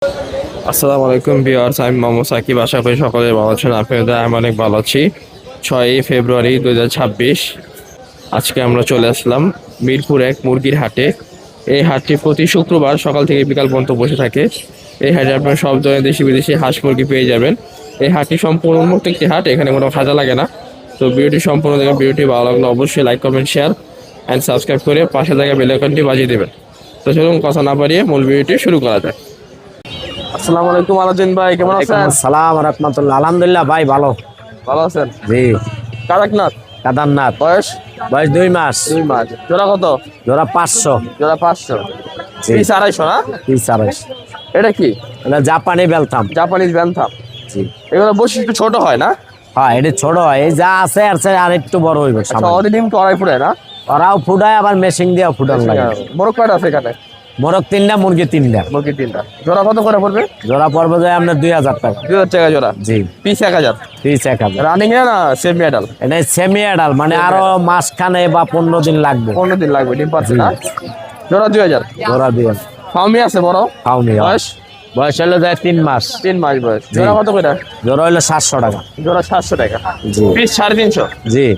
আসসালামু আলাইকুম ভিউয়ার্স, আমি মোহাম্মদ সাকিব। আশা করি সকলে ভালো আছেন। আপনাদের আমি অনেক ভালো আছি। 6ই ফেব্রুয়ারি 2026 আজকে আমরা চলে আসলাম মিরপুর 1 মুরগির হাটে। এই হাটটি প্রতি শুক্রবার সকাল থেকে বিকাল পর্যন্ত বসে থাকে। এই হাটে আপনারা সব ধরনের দেশি বিদেশি হাঁস মুরগি পেয়ে যাবেন। এই হাটটি সম্পূর্ণ উন্মুক্ত একটি হাট, এখানে কোনো খাজা লাগে না। তো ভিডিওটি সম্পূর্ণ দেখেন। ভিডিওটি ভালো লাগলে অবশ্যই like comment share and subscribe করে পাশে থাকা বেল আইকনটি বাজিয়ে দেবেন। তো চলুন কথা না বাড়িয়ে মূল ভিডিওটি শুরু করা যায়। আসসালামু আলাইকুম আলাউদ্দিন ভাই, কেমন আছেন? সালাম রাহমাতুল্লাহ। আলহামদুলিল্লাহ ভাই, ভালো। ভালো আছেন? জি। কাদাকনাথ কেদারনাথ। বয়স বয়স 2 মাস। 2 মাস। জোড়া কত? জোড়া 500। জোড়া 500। জি। পিস 250 না? পিস 250। এটা কি? এটা জাপানি বেলথাম। Japanese bantam. জি। এগুলো বৈশিষ্ট্য ছোট হয় না? হ্যাঁ, এটা ছোট হয়। এই যা আছে আর একটু বড় হইব সামনে। ওদের ডিম তো আড়াই ফুটায় না? ওরাও ফুটায়, আবার মেশিন দিয়েও ফুটান লাগে। বড় কয়টা আছে এখানে? মোরগ 3টা, মুরগি 3টা। মুরগি 3টা। জোড়া কত করে পড়বে? জোড়া পড়বে যায় আপনার 2000 টাকা। 2000 টাকা জোড়া। জি। পিস 1000। পিস 1000। রানিং এ না সেমি অ্যাডাল? এটা সেমি অ্যাডাল, মানে আরো মাসখানে বা 15 দিন লাগবে। 15 দিন লাগবে ডিম পাচ্ছে না? জোড়া 2000। জোড়া দিয়ে ফার্মি আছে বড়? খাওনি। বয়স? বয়স হলো যায় 3 মাস। 3 মাস বয়স। জোড়া কত করে? জোড়া হলো 700 টাকা। জোড়া 700 টাকা। জি। পিস 350। জি।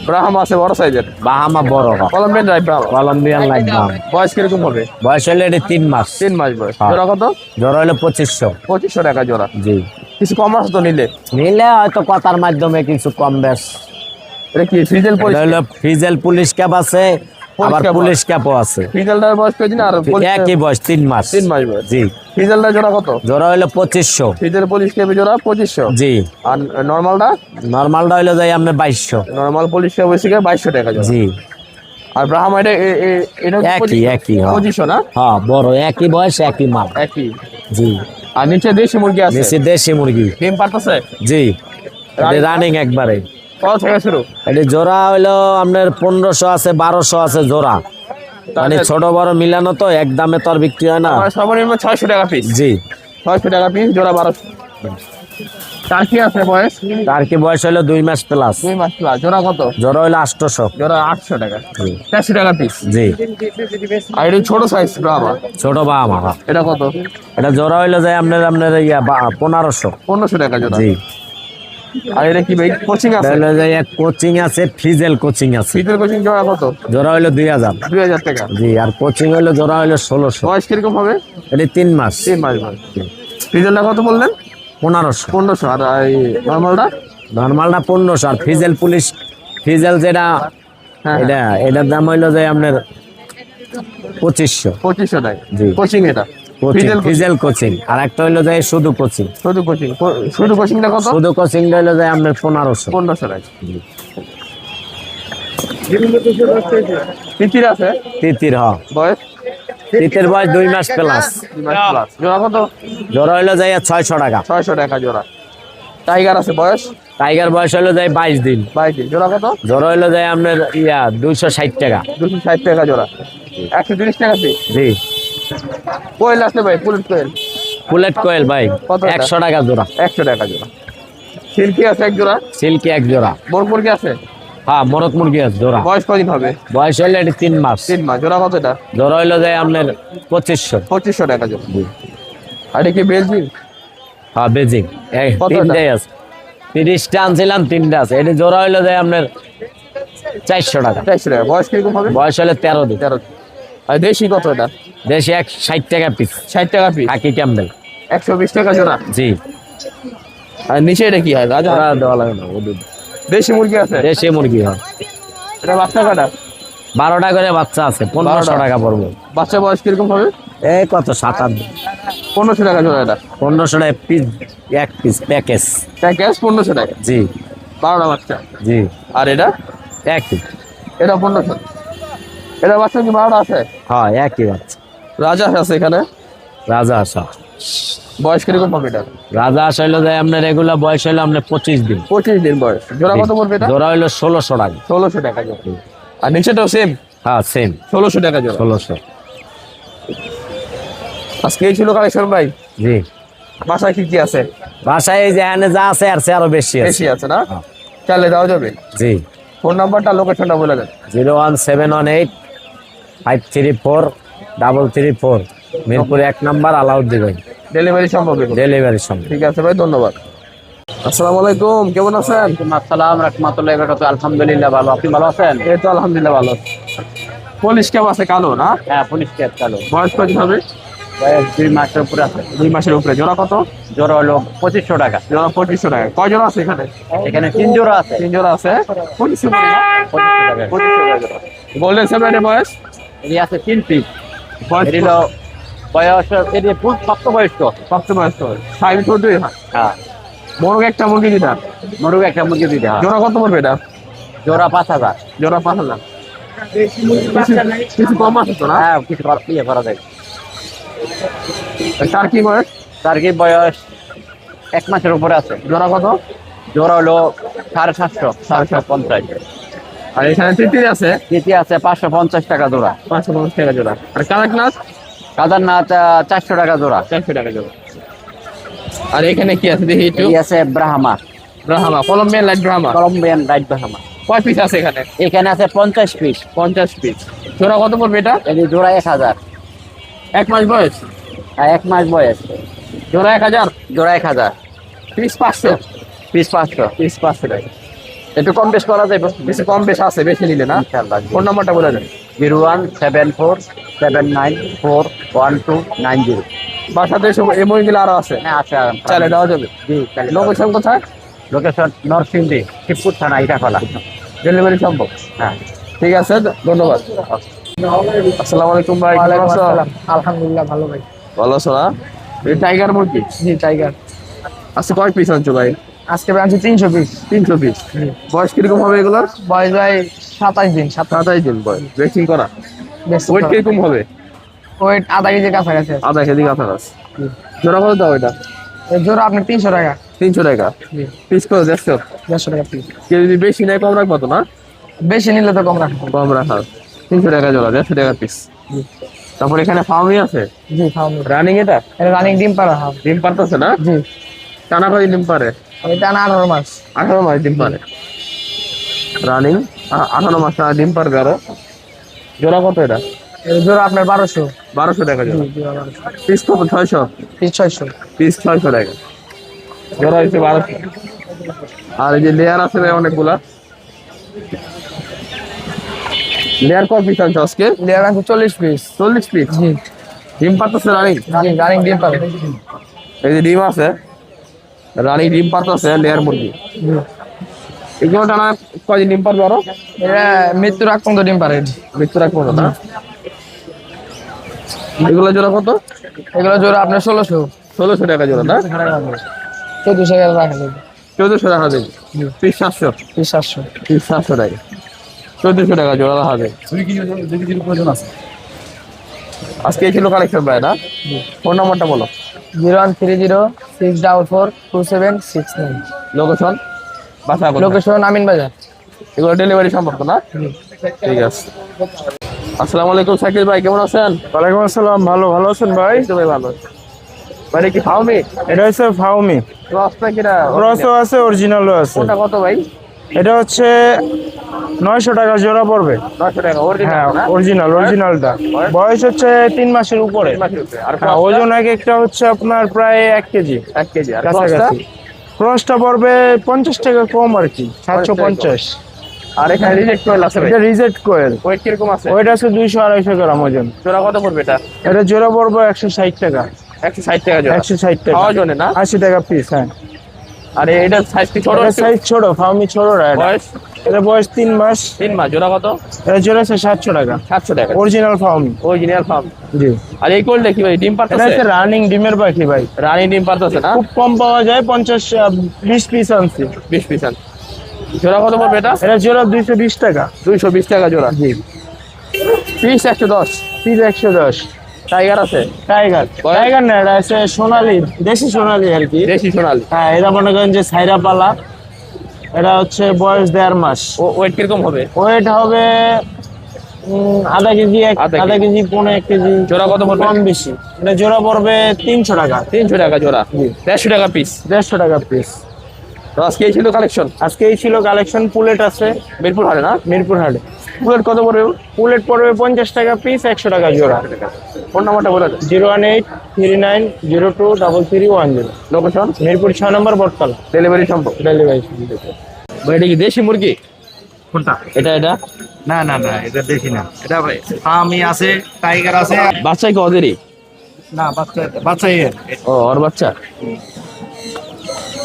ব্রাহ্মা আছে বড় সাইজের? বাহামা বড়। Colombian right Brahma. কলম্বিয়ান লাগবে। বয়স কিরকম হবে? বয়স হলে এটা 3 মাস। 3 মাস বয়স। হ্যাঁ। জোড়া কত? জোড়া হলো 2500। 2500 টাকা জোড়া। জি। কিছু কম আছে তো নিলে? নিলে হয়তো কথার মাধ্যমে কিছু কম বেশ। এটা কি ফ্রিজেল এটা পরিষ্কার? হলো ফ্রিজেল পুলিশ ক্যাপ আছে, আবার ক্যাপ পুলিশ ক্যাপও আছে। ফ্রিজেলটার বয়স কয়দিন? আর একই বয়স 3 মাস। 3 মাস বয়স। জি। ফ্রিজেলটা জোড়া কত? জোড়া হলো 2500। ফ্রিজেল পুলিশ কেবি জোড়া 2500। জি। আর নরমালটা? নরমালটা হইলো যায় আপনার 2200। নরমাল পুলিশ কেবি থেকে 2200 টাকা জোড়া। জি। আর ব্রাহ্মা এটা একই হ্যাঁ। 2500 না? হ্যাঁ, বড় একই বয়স একই মাল। একই। জি। আর নিচে দেশি মুরগি আছে? দেশি দেশি মুরগি। ডিম পারতেছে? জি। রানিং একবারে। কত থেকে শুরু? এটা জোড়া হইলো আপনার 1500 আছে, 1200 আছে জোড়া। মানে ছোট বড় মিলানো তো এক দামে তো আর বিক্রি হয় না। আমার সর্বনিম্ন 600 টাকা পিস। জি। 600 টাকা পিস, জোড়া 1200। তার কি আছে বয়স? তার কি বয়স হলো 2 মাস প্লাস। 2 মাস প্লাস। জোড়া কত? জোড়া হলো 800। জোড়া 800 টাকা। জি। 400 টাকা পিস। জি। আর এটা ছোট সাইজ ব্রাহ্মা। ছোট বা আমার এটা কত? এটা জোড়া হইলো যায় আপনার 1500। 1500 টাকা জোড়া। জি। আর এটা কি ভাই কোচিং আছে? হইলো যায় কোচিং আছে, ফিজেল কোচিং আছে। ফিজেল কোচিং জোড়া কত? জোড়া হইলো 2000। 2000 টাকা। জি। আর কোচিং হইলো জোড়া হইলো 1600। বয়স কিরকম হবে? এটা 3 মাস। 3 মাস বয়স। ফিজেলটা কত বললেন? 1500। 1500। আর এই নরমালটা? নরমালটা 1500। আর ফিজেল পুলিশ ফিজেল যেটা হ্যাঁ, এটার দাম হইলো যায় আপনার 2500। 2500 টাকা। জি। কোচিং এটা? Coaching ফিজেল coaching. আর একটা হইলো যায় শুধু কোচিং। শুধু কোচিং। শুধু কোচিংটা কত? শুধু কোচিং হইলো যায় আপনার 1500। 1500 টাকা। তিতির আছে? তিতির হ। বয়স? তিতির বয়স 2 মাস প্লাস। 2 মাস প্লাস। জোড়া কত? জোড়া হইলো যায় 600 টাকা। 600 টাকা জোড়া। টাইগার আছে? বয়স? টাইগার বয়স হইলো যায় 22 দিন। 22 দিন। জোড়া কত? জোড়া হইলো যায় আপনার 260 টাকা। 260 টাকা জোড়া। 130 টাকা পিস। জি। কোয়েল আছে ভাই? পুলিশ কোয়েল? বুলেট কোয়েল ভাই কত এটা? 100 টাকা জোড়া। 100 টাকা জোড়া। সিল্কি আছে এক জোড়া? সিল্কি এক জোড়া। মোর মুরগি আছে? হ্যাঁ, মোরগ মুরগি আছে জোড়া। বয়স কদিন হবে? বয়স হইলো এটা 3 মাস। 3 মাস। জোড়া কত এটা? জোড়া হইলো যায় আপনার 2500। 2500 টাকা জোড়া। জি। আর এটা কি বেলজিং? হ্যাঁ, বেজিং। কত এটা? 3টাই আছে। 30টা আনছিলাম, 3টা আছে। এটা জোড়া হইলো যায় আপনার 400 টাকা। 400 টাকা। বয়স কিরকম হবে? বয়স হলে 13 দিন। 13। আর দেশি কত এটা? দেশি 60 টাকা পিস। 60 টাকা পিস। হাকি ক্যাম্বেল। 120 টাকা জোড়া। জি। আর নিচে এটা কি হয়? রাজা? ওরা দেওয়া লাগে না, ওদের দেশি মুরগি আছে? দেশি মুরগি হয়। এটা বাচ্চা কাটা? 12টা করে বাচ্চা আছে, 1500 টাকা পড়বে। বাচ্চা বয়স কিরকম হবে? এই কত 7-8 দিন। 1500 টাকা জোড়া এটা। 1500 টাকা পিস, এক পিস প্যাকেজ। প্যাকেজ 1500 টাকা। জি। 12টা বাচ্চা। জি। আর এটা? একই। এটা 1500। এটা বাচ্চা কি 12টা আছে? হ্যাঁ, একই বাচ্চা। রাজা আছে এখানে? রাজা আসা। বয়স কিরকম হবে এটা? রাজা আসা হইলো যায় আপনার রেগুলার বয়স হইলো আপনার 25 দিন। 25 দিন বয়স। জোড়া কত পড়বে এটা? জোড়া হইলো 1600 টাকা। 1600 টাকা জোড়া। আর নিচেটাও সেম? হ্যাঁ, সেম 1600 টাকা জোড়া। 1600। আজকে এই ছিল কালেকশন ভাই। জি। বাসায় কি কি আছে? বাসায় এই যে এখানে যা আছে আর সে আরো বেশি আছে। বেশি আছে না? হ্যাঁ। চাইলে দেওয়া যাবে? জি। ফোন নাম্বারটা লোকেশনটা বলে দেন। 01718 534 334। মিরপুর 1 নাম্বার আলাউদ্দিন ভাই, ডেলিভারি সম্ভব এগুলো? ডেলিভারির সঙ্গে। ঠিক আছে ভাই, ধন্যবাদ। আসসালামু আলাইকুম, কেমন আছেন? আসসালাম রাহমাতুল্লাহি ওয়া বারাকাতুহু। আলহামদুলিল্লাহ ভালো, আপনি ভালো আছেন? এই তো আলহামদুলিল্লাহ ভালো। পুলিশ কেমন আছে? কালো না? হ্যাঁ, পুলিশ ক্যাব চালু। বয়স কত হবে? বয়স 2 মাসের উপরে আছে। 2 মাসের উপরে। জোড়া কত? জোড়া হলো 2500 টাকা। জোড়া 2500 টাকা। কয় জোড়া আছে এখানে? এখানে 3 জোড়া আছে। 3 জোড়া আছে। 2500 টাকা। 2500 টাকা। 2500 টাকা জোড়া। গোল্ডেন সেপারেটের বয়স? এটি আছে 3 পিস। বয়স এটি হলো বয়স, এটি ফুল প্রাপ্তবয়স্ক। প্রাপ্তবয়স্ক। 60 ফুটই হয়। হ্যাঁ, মোরগ একটা, মুরগি দুটা। মুরগি একটা, মুরগি দুইটা। হ্যাঁ। জোড়া কত পড়বে এটা? জোড়া 5000। জোড়া 5000। কিছু কম আছে তো না? হ্যাঁ, কিছু ইয়ে করা যায়। তার কি বয়স? তার কি বয়স 1 মাসের উপরে আছে। জোড়া কত? জোড়া হলো 750, 750। আর এখানে তিতির আছে, কেজি আছে 550 টাকা জোড়া। 550 টাকা জোড়া। আর কালাকনাথ কাদারনাথ 400 টাকা জোড়া। 400 টাকা জোড়া। আর এখানে কি আছে দেখি একটু? এই আছে Brahma, Brahma, Colombian light Brahma. Colombian light Brahma. কয় পিস আছে এখানে? এখানে আছে 50 পিস। 50 পিস। জোড়া কত পড়বে এটা? এটি জোড়া 1000। 1 মাস বয়স। আর 1 মাস বয়স। জোড়া 1000। জোড়া 1000। পিস 500। পিস 500। পিস 500 টাকা। একটু কম বেশ করা যাবে। কিছু কম বেশ আছে, বেশি নিলে না? ইনশাআল্লাহ। ফোন নাম্বারটা বলে দেন। 01747941290। বাসাতে এই মুরগিগুলো আরো আছে, হ্যাঁ, আচ্ছা। চালে দেওয়া যাবে। জি, তাহলে লোকেশন কোথায়? লোকেশন নরসিংদী, শিবপুর থানা, ইটাখলা। ডেলিভারি সম্ভব? হ্যাঁ। ঠিক আছে, ধন্যবাদ। আসসালামু আলাইকুম ভাই, কেমন আছো? আলহামদুলিল্লাহ ভালো ভাই। ভালো আছো না? এই টাইগার মুরগি জি টাইগার আজকে কয় পিস আনছো ভাই? আজকে আনছি 300 পিস। 300 পিস। বয়স কিরকম হবে এগুলোর? বয়স ভাই 27 দিন। 27 দিন বয়স। ভ্যাকসিন করা। বেশি ওয়েট কিরকম হবে? ওয়েট আধা কেজির কাছাকাছি আছে। আধা কেজি কাছাকাছি। জোড়া কত দাও এটা? এর জোড়া আপনি 300 টাকা। 300 টাকা। জি, পিস করে 150। 150 টাকা পিস। কেউ যদি বেশি নেয় কম রাখবো তো না? বেশি নিলে তো কম রাখবো। কম রাখা। 300 টাকা জোড়া, 150 টাকা পিস। জি। তারপর এখানে ফার্মি আছে জি ফার্মি। রানিং। এটা এটা রানিং ডিম পাড়া হাফ। ডিম পারতেছে না? জি, টানা করে ডিম পারে? এটা না 18 মাস। 18 মাস ডিম পারে। রানিং 18 মাস ডিম পারবে আরো। জোড়া কত এটা? এর জোড়া আপনার 1200। 1200 টাকা জি, জোড়া। জোড়া 1200। পিস কত? 600। পিস 600। পিস 600 টাকা। জোড়া হচ্ছে 1200। আর এই যে লেয়ার আছে ভাই অনেকগুলা। লেয়ার কয় পিস আনছো আজকে? লেয়ার আনছি 40 পিস। 40 পিস। জি, ডিম পারতেছে রানিং? জি রানিং ডিম পাড়া। এই যে ডিম আছে, রানিং ডিম পারতেছে লেয়ার মুরগি। জি, এগুলো টানা কয়দিন ডিম পারবে আরো? এটা মৃত্যুর আগ পর্যন্ত ডিম পাড়ে। মৃত্যু রাখবো না? এগুলো জোড়া কত? এগুলো জোড়া আপনার 1600। 1600 টাকা জোড়া না? 1400 টাকা রাখা যাবে। 1400 টাকা দেবে। পিস 700। পিস 700। পিস 700 টাকা। 1400 টাকা জোড়া রাখা যাবে। আজকে এই ছিল কালেকশন ভাই না? ফোন নাম্বারটা বলো। 01306442769। লোকেশন? বাসা কোথায়? লোকেশন আমিন বাজার। এগুলো ডেলিভারি সম্ভব তো না? ঠিক আছে। আসসালামু আলাইকুম শাকিল ভাই, কেমন আছেন? ওয়ালাইকুম আসসালাম। ভালো আছেন ভাই? এই তো ভাই ভালো। মানে কি ফাউমি? এটা হচ্ছে ফাউমি। ক্রসটা কিনা? ক্রসও আছে, অরিজিনালও আছে। কোনটা কত ভাই? এটা হচ্ছে 900 টাকা জোড়া পড়বে। 900 টাকা হ্যাঁ, অরিজিনাল না? অরিজিনালটা। বয়স হচ্ছে 3 মাসের উপরে। আর হ্যাঁ, ওজন এক একটা হচ্ছে আপনার প্রায় 1 কেজি 1 কেজি। আর ক্রসটা? কাছাকাছি। ক্রসটা পড়বে 50 টাকা কম আর কি, 750। আর এখানে রিজেক্ট কোয়েল আছে ভাই? এটা রিজেক্ট কোয়েল। ওয়েট কিরকম আছে? ওইটা আছে 200-250 গ্রাম ওজন। জোড়া কত পড়বে এটা? এটা জোড়া পড়বে 160 টাকা। 160 টাকা জোড়া। 160 টাকা। খাওয়া জন্য না? 80 টাকা পিস। হ্যাঁ, আর এটা সাইজ কি ছোট? এটা সাইজ ছোট, ফাউমি ছোট। বয়স? এটা বয়স 3 মাস। 3 মাস। জোড়া কত? এটা জোড়া আছে 700 টাকা। 700 টাকা। অরিজিনাল ফাউমি। Original farm. জি। আর এই কোলটা কি ভাই ডিম এটা পারতেছে? হচ্ছে রানিং ডিমের পাখি ভাই। রানী ডিম পারতেছে না? খুব কম পাওয়া যায়, 20 পিস আনছি। 20 পিস। জোড়া কত পড়বে এটা? এটা জোড়া 220 টাকা। 220 টাকা জোড়া। জি। পিস 110। পিস 110। টাইগার আছে? টাইগার না, এটা আছে সোনালি, দেশি সোনালি আর কি। দেশি সোনালি। হ্যাঁ, এটা মনে করেন যে সাইরা পালা। এটা হচ্ছে বয়স 1.5 মাস। ও ওয়েট কিরকম হবে? ওয়েট হবে আধা কেজি, আধা কেজি, 1.5 কেজি। জোড়া কত পড়বে? কম বেশি। এটা জোড়া পড়বে 300 টাকা। 300 টাকা জোড়া। 150 টাকা পিস। 150 টাকা পিস। তো আজকে এই ছিল কালেকশন। আজকে এই ছিল কালেকশন। পুলেট আছে মিরপুর হাটে না? মিরপুর হাটে। বুলেট কত পড়বে? পুলেট পড়বে 50 টাকা পিস, 100 টাকা জোড়া। ফোন নাম্বারটা বলে দেন। 01839023310। লোকেশন মিরপুর 6 নম্বর বটতলা। ডেলিভারি সম্ভব? ডেলিভারি। ভাই এটা কি দেশি মুরগি? কোনটা? এটা না না না, এটা দেখি না। এটা ফার্মি আছে, টাইগার আছে। বাচ্চাই কি ওদেরই? না, বাচ্চা বাচ্চাই এর। ও ওর বাচ্চা।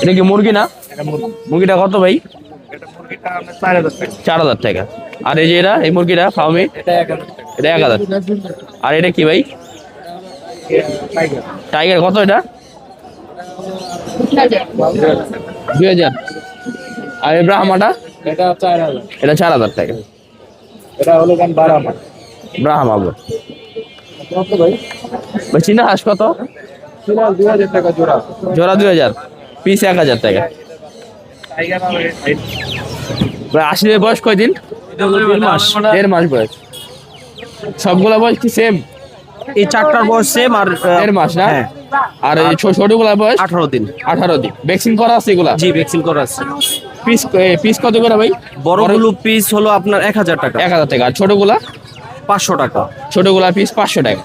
এটা কি মুরগি না? এটা মুরগি। মুরগিটা কত ভাই? এটা মুরগিটা আপনার 4000 টাকা। 4000 টাকা। আর এই যে এই মুরগিটা ফার্মি, এটা 1000 টাকা। এটা 1000। আর এটা কি ভাই? টাইগার। টাইগার কত এটা? 2000। আর এই ব্রাহ্মাটা? এটা 4000। এটা 4000 টাকা। এটা হলো গান 12 মাস। ব্রাহ্মা বল। কত ভাই? ভাই চীনা হাঁস কত? চীনা 2000 টাকা জোড়া। জোড়া 2000, পিস 1000 টাকা। টাইগার হবে ভাই আসলে বয়স কয়দিন? 1.5 মাস। 1.5 মাস বয়স। সবগুলা বয়স কি সেম? এই চারটার বয়স সেম আর 1.5 মাস না? হ্যাঁ। আর এই ছোটগুলা বয়স 18 দিন। 18 দিন। ভ্যাকসিন করা আছে এগুলা? জি, ভ্যাকসিন করা আছে। পিস পিস কত করে ভাই? বড়গুলো পিস হলো আপনার 1000 টাকা। 1000 টাকা। আর ছোটগুলা? 500 টাকা। ছোটগুলা পিস 500 টাকা।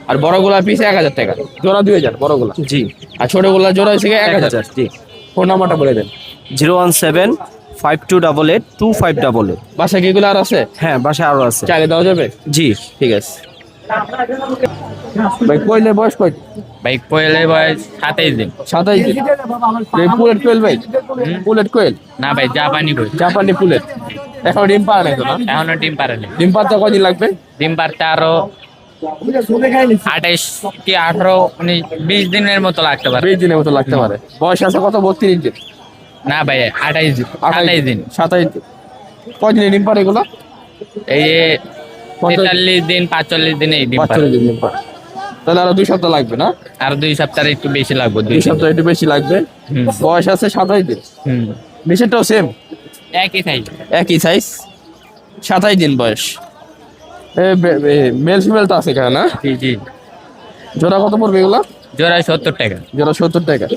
আর বড়গুলা পিস 1000 টাকা। জোড়া 2000 বড়গুলা। জি। আর ছোটগুলা জোড়া হচ্ছে 1000। 1000। জি। ফোন নাম্বারটা বলে দেন। 01752882588। বাসা কি এগুলো আর আছে? হ্যাঁ, বাসায় আরো আছে। চাইলে দেওয়া যাবে? জি। ঠিক আছে। ভাই কোয়েলের বয়স কয়? ভাই কোয়েলের বয়স 27 দিন। 27 দিন। এই পুলেট কোয়েল ভাই? পুলেট কোয়েল না ভাই, জাপানি কোয়েল। জাপানি পুলেট। এখন ডিম পারে নাই তো না? এখনো ডিম পারেনি। ডিম পারতে কয়দিন লাগবে? ডিম পারতে আরো 28 কি 18 19 20 দিনের মতো লাগতে পারে। 20 দিনের মতো লাগতে পারে। বয়স আছে কত? 32 দিন। না ভাই, 28 দিন, 28 দিন। 27 দিন। কয়দিনে ডিম পারে এগুলো? এই যে 43 দিন 45 দিনে ডিম পারে। 45 দিন ডিম পারে। তাহলে আরো 2 সপ্তাহ লাগবে না? আর 2 সপ্তাহ একটু বেশি লাগবে। 2 সপ্তাহ একটু বেশি লাগবে। হুম। বয়স আছে 27 দিন। হুম। নিচেরটাও সেম? একই সাইজ। একই সাইজ। 27 দিন বয়স। মেল ফিমেল তো আছে এখানে না? জি জি। জোড়া কত পড়বে এগুলো? জোড়া 70 টাকা। জোড়া 70 টাকা।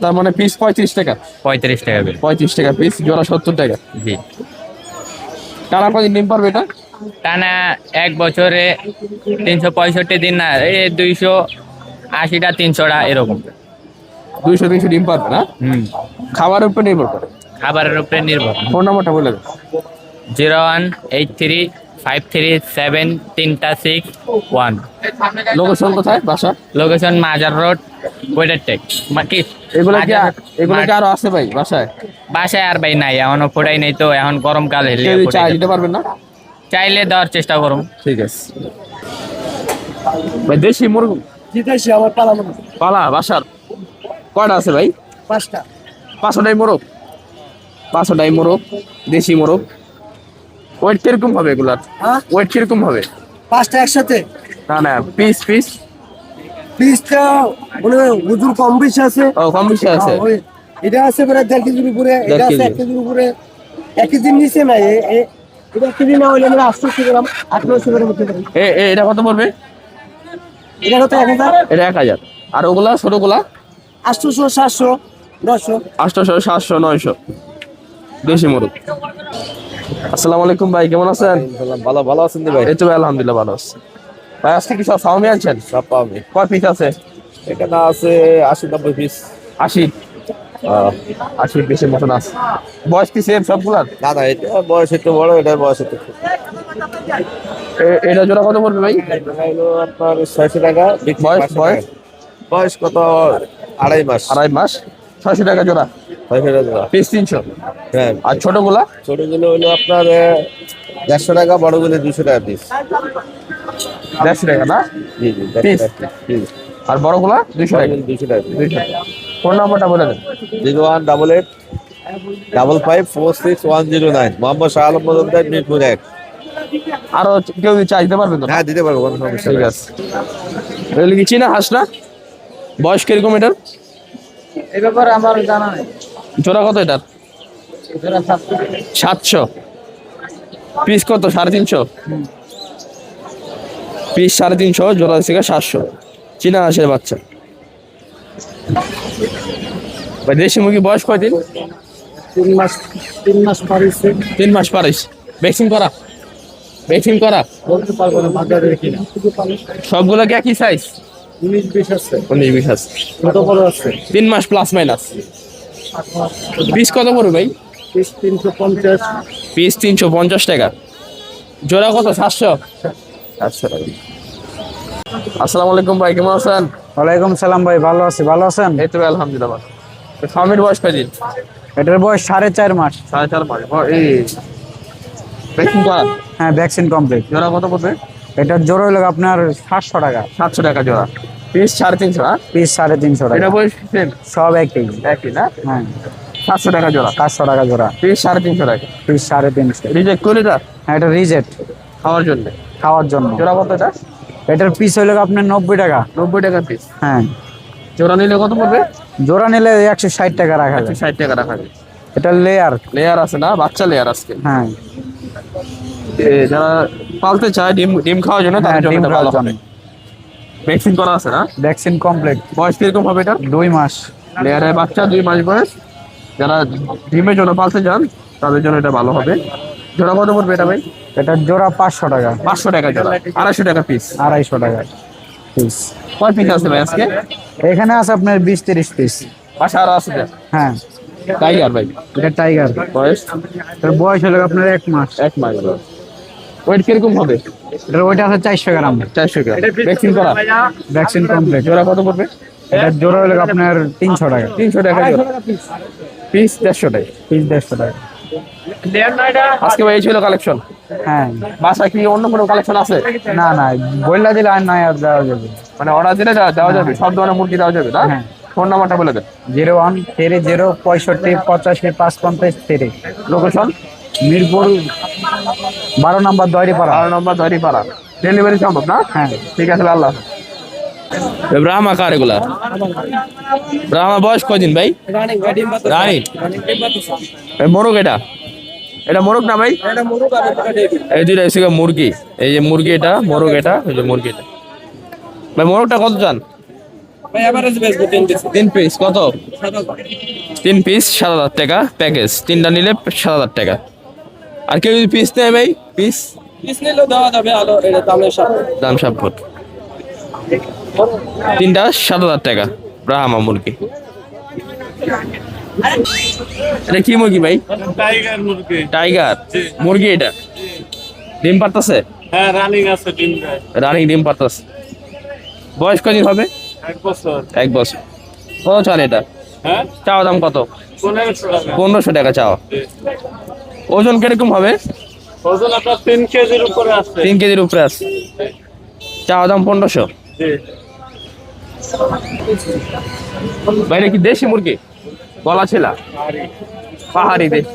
তার মানে পিস 35 টাকা। 35 টাকা করে। 35 টাকা পিস, জোড়া 70 টাকা। জি। টানা কদিন ডিম পারবে এটা? টানা 1 বছরে 365 দিন না, এই 280টা 300টা এরকম। 200-300 ডিম পারবে না? হুম। খাবারের উপর নির্ভর করে। খাবারের উপরে নির্ভর। ফোন নাম্বারটা বলে দেন। 018353736 লোকেশন কোথায় বাসা? লোকেশন মাজার রোড, বইটার টেক। এগুলো কি আরো আছে ভাই বাসায়? বাসায় আর ভাই নাই, এখনো ফোটাই নেই তো। এখন গরমকাল হেলে কেউ যদি চাই দিতে পারবেন না? চাইলে দেওয়ার চেষ্টা করুন। ঠিক আছে ভাই। দেশি মুরগি জিতেছি আমার পালা মনে। পালা বাসার কয়টা আছে ভাই? 5টা। 500টাই মোরগ। 500টাই মোরগ, দেশি মোরগ। ওয়েট কিরকম হবে এগুলার? হ্যাঁ? ওয়েট কিরকম হবে? 5টা একসাথে। না না, পিস পিস। পিসটা মানে ওজন কম বেশি আছে। ও কম বেশি আছে। হ্যাঁ, ওই এটা আছে প্রায় 1.5 কেজির উপরে, এটা 1.5 আছে কেজি। 1 কেজির উপরে। 1 কেজির নিচে না। এটা 1 কেজি না হলে আমরা 800 গ্রাম 800 গ্রাম হতে পারি। এটা কত পড়বে? এটা হতো 1000। এটা 1000। আর ওগুলা ছোটগুলা? 800 700 900। 800 700 900 দেশি মোরগ। আসসালামু আলাইকুম ভাই, কেমন আছেন? ভালো ভালো আছেন ভাই? এই তো ভাই, আলহামদুলিল্লাহ ভালো আছি ভাই। আজকে কি সব ফার্মে আনছেন? সব পাবে। কয় পিস আছে? এখানে আছে 80-90 পিস। 80 পিসের মতন আছে। বয়স কি সেম সবগুলার? না না, এটা বয়স একটু বড়, এটা বয়স একটু ছোট। এটা জোড়া কত পড়বে ভাই? এটা হলো আপনার 600 টাকা। বয়স বয়স বয়স কত? 2.5 মাস। 2.5 মাস। 600 টাকা জোড়া, 600 টাকা। পিস 300। হ্যাঁ। আর ছোটগুলা? ছোটগুলো হলো আপনার 150 টাকা, বড়গুলো 200 টাকা পিস। 150 টাকা না? জি জি, Piece? 150 টাকা পিস। আর বড়গুলা 200 টাকা। 200 টাকা। 200 টাকা। ফোন নাম্বারটা বলে দেন। 01885561009। মোহাম্মদ শাহ আলম মজুমদার, মিরপুর 1। আরো কেউ যদি চাই দিতে পারবেন তো? হ্যাঁ, দিতে পারবো, কোনো সমস্যা ঠিক নেই। আছে। এগুলো কি চীনা হাঁস না? বয়স কিরকম এটার? এই ব্যাপারে আমার জানা নেই। জোড়া কত এটার? জোড়া 700। পিস কত? 350। পিস 350, জোড়া থেকে 700। চীনা হাঁসের বাচ্চা। ভাই দেশি মুরগি বয়স কয়দিন? 3 মাস পারিছে 3 মাস পারিস। ভ্যাকসিন করা? ভ্যাকসিন করা? বলতে পারবো না বাজারে কিনা সবগুলো কি একই সাইজ? 19-20 আছে 19-20 আছে। ছোট বড় আছে 3 মাস প্লাস মাইনাস। পিস কত পড়বে ভাই? 350 পিস 350 টাকা। জোড়া কত? 700? আচ্ছা ভাই। আসসালামু আলাইকুম ভাই, কেমন আছেন? ওয়ালাইকুম সালাম ভাই, ভালো আছি। ভালো আছেন? এই তো ভাই, আলহামদুলিল্লাহ ভালো। ফার্মের বয়স কয়দিন? এটার বয়স 4.5 মাস। 4.5 মাস। এই ভ্যাকসিন করা? হ্যাঁ, ভ্যাকসিন কমপ্লিট। জোড়া কত পড়বে? এটার জোড়া হলো আপনার 700 টাকা। 700 টাকা জোড়া। পিস 350, হ্যাঁ? পিস 350 এটা টাকা। বয়স সেম? সব একই। একই না? হ্যাঁ, 700 টাকা জোড়া। 700 টাকা জোড়া। পিস 350 টাকা। পিস 350। রিজেক্ট করে এটা হ্যাঁ, এটা রিজেক্ট খাওয়ার জন্য। খাওয়ার জন্য। জোড়া কত এটা? এটার পিস হলো আপনার 90 টাকা। 90 টাকা পিস। হ্যাঁ, জোড়া নিলে কত পড়বে? জোড়া নিলে 160 টাকা রাখা যায়। 60 টাকা রাখা যায়। এটা লেয়ার। লেয়ার আছে না? বাচ্চা লেয়ার আজকে। হ্যাঁ, যারা পালতে চায় ডিম ডিম খাওয়ার জন্য, তাদের জন্য ডিম এটা ভালো খাওয়ার হবে। জন্য। ভ্যাকসিন করা আছে না? Vaccine complete. বয়স কিরকম হবে এটা? 2 মাস। লেয়ারের বাচ্চা 2 মাস বয়স। যারা ডিমের জন্য পালতে চান তাদের জন্য এটা ভালো হবে। জোড়া কত পড়বে এটা ভাই? এটার জোড়া 500 টাকা। 500 টাকা জোড়া। 250 টাকা পিস। 250 টাকা পিস। কয় পিস আছে ভাই আজকে? এখানে আছে আপনার 20-30 পিস। বাসা আরো আছে? হ্যাঁ, টাইগার ভাই। এটা টাইগার। বয়স? এর বয়স হলো আপনার 1 মাস। 1 মাস বয়স। ওয়েট কিরকম হবে? এটার ওইটা আছে 400 গ্রাম। 400 গ্রাম। ভ্যাকসিন করা? Vaccine complete. জোড়া কত পড়বে? এটার জোড়া হলো আপনার 300 টাকা। 300 টাকা জোড়া। পিস 150 টাকা। পিস 150 টাকা। আজকে ভাই এই ছিল কালেকশন। হ্যাঁ, বাসা কি অন্য কোনো কালেকশন আছে? না না, বইলা দিলে আর নাই, আর দেওয়া যাবে। মানে অর্ডার দিলে দেওয়া যাবে? সব ধরনের মুরগি দেওয়া যাবে না? হ্যাঁ। ফোন নাম্বারটা বলে দেন। 0130 65 85 553। লোকেশন? মিরপুর 12 নম্বর দয়রিপাড়া। 12 নম্বর দড়িপাড়া। ডেলিভারি সম্ভব না? হ্যাঁ। ঠিক আছে, আল্লাহ। ব্রাহ্মা কার এগুলা? ব্রাহ্মা বয়স কয়দিন ভাই? রানী। এই মোরগ এটা? এটা মোরগ না ভাই? এই দুইটা হচ্ছে মুরগি। এই যে মুরগি এটা, মোরগ এটা, এই যে মুরগি এটা। ভাই মোরগটা কত চান? 3 পিস কত? 3 পিস 7,000 টাকা প্যাকেজ। 3টা নিলে 7,000 টাকা। আর কেউ যদি পিস নেয় ভাই? পিস দাম 7 ফুট। 3টা 7,000 টাকা। ব্রাহ্মা মুরগি। এটা কি মুরগি ভাই? টাইগার মুরগি। টাইগার মুরগি এটা? ডিম পারতাছে? হ্যাঁ, রানিং আছে ডিম দেয়। রানিং ডিম পারতাছে। বয়স কদিন হবে? 1 বছর। 1 বছর। কত চান এটা? হ্যাঁ, চাওয়া দাম কত? 1500 টাকা। 1500 টাকা চাওয়া। ওজন কিরকম হবে? ওজন আপনার 3 কেজির উপরে আছে। 3 কেজির উপরে আছে। চাওয়া দাম 1500। জি। বাইরে কি দেশি মুরগি? গলা ছিলা? পাহাড়ি দেশি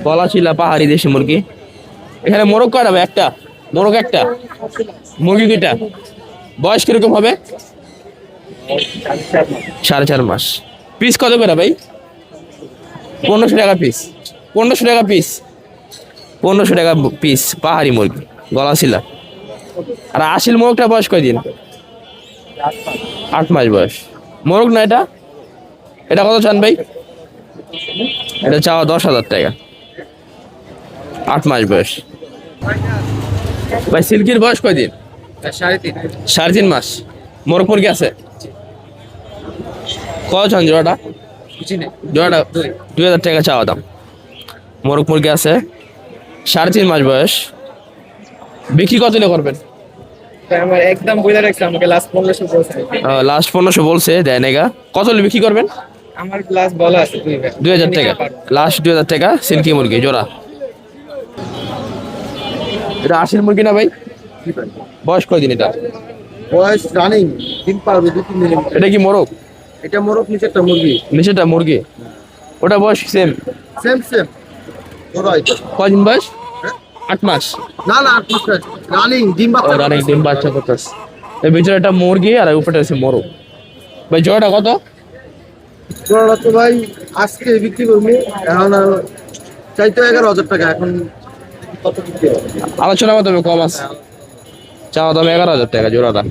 গলা ছিলা, পাহাড়ি দেশি মুরগি। এখানে মোরগ কয়টা ভাই? একটা মোরগ, একটা মুরগি, 2টা। বয়স কিরকম হবে? 4.5 মাস। পিস কত করে ভাই? 1500 টাকা পিস। 1500 টাকা পিস। 1500 টাকা পিস পাহাড়ি মুরগি, গলা ছিলা। আর আসল মোরগটা বয়স কয়দিন? 8 মাস বয়স। মোরগ না এটা? এটা কত চান ভাই? এটা চাওয়া 10,000 টাকা। 8 মাস বয়স। ভাই সিল্কির বয়স কয়দিন? 3.5 মাস। মোরগ মুরগি আছে? কত চান জোড়াটা? জোড়াটা 2,000 টাকা চাওয়া দাম। মোরগ মুরগি আছে, 3.5 মাস বয়স। বিক্রি কত হলে করবেন? আমার একদম বইলা রাখছে, আমাকে লাস্ট 1500 বলছে। লাস্ট 1500 বলছে, দেয় নেগা। কত হলে বিক্রি করবেন? আমার ক্লাস বলা আছে 2,000 টাকা। লাস্ট 2,000 টাকা সিল্কি মুরগি জোড়া। এটা আসল মুরগি না ভাই? বয়স কয়দিন এটা? বয়স রানিং ডিম পারবে 2-3 দিন এটা কি মোরগ? এটা মোরগ নিচেরটা মুরগি নিচেটা মুরগি। ওটা বয়স সেম? সেম ওরাই কয়দিন বয়স? 8 মাস। না 8 মাস রানিং ডিম বাচ্চা রানিং ডিম বাচ্চা করতেছে। এর ভিতরে একটা মুরগি আর উপরে আছে মোরগ। ভাই জোড়াটা কত? জোড়াটা তো ভাই আজকে বিক্রি করবো, এখন চাইতে 11,000 টাকা। এখন কত বিক্রি হবে? আলোচনা মতো কম আছে। চাওয়া দাম 11,000 টাকা জোড়াটা।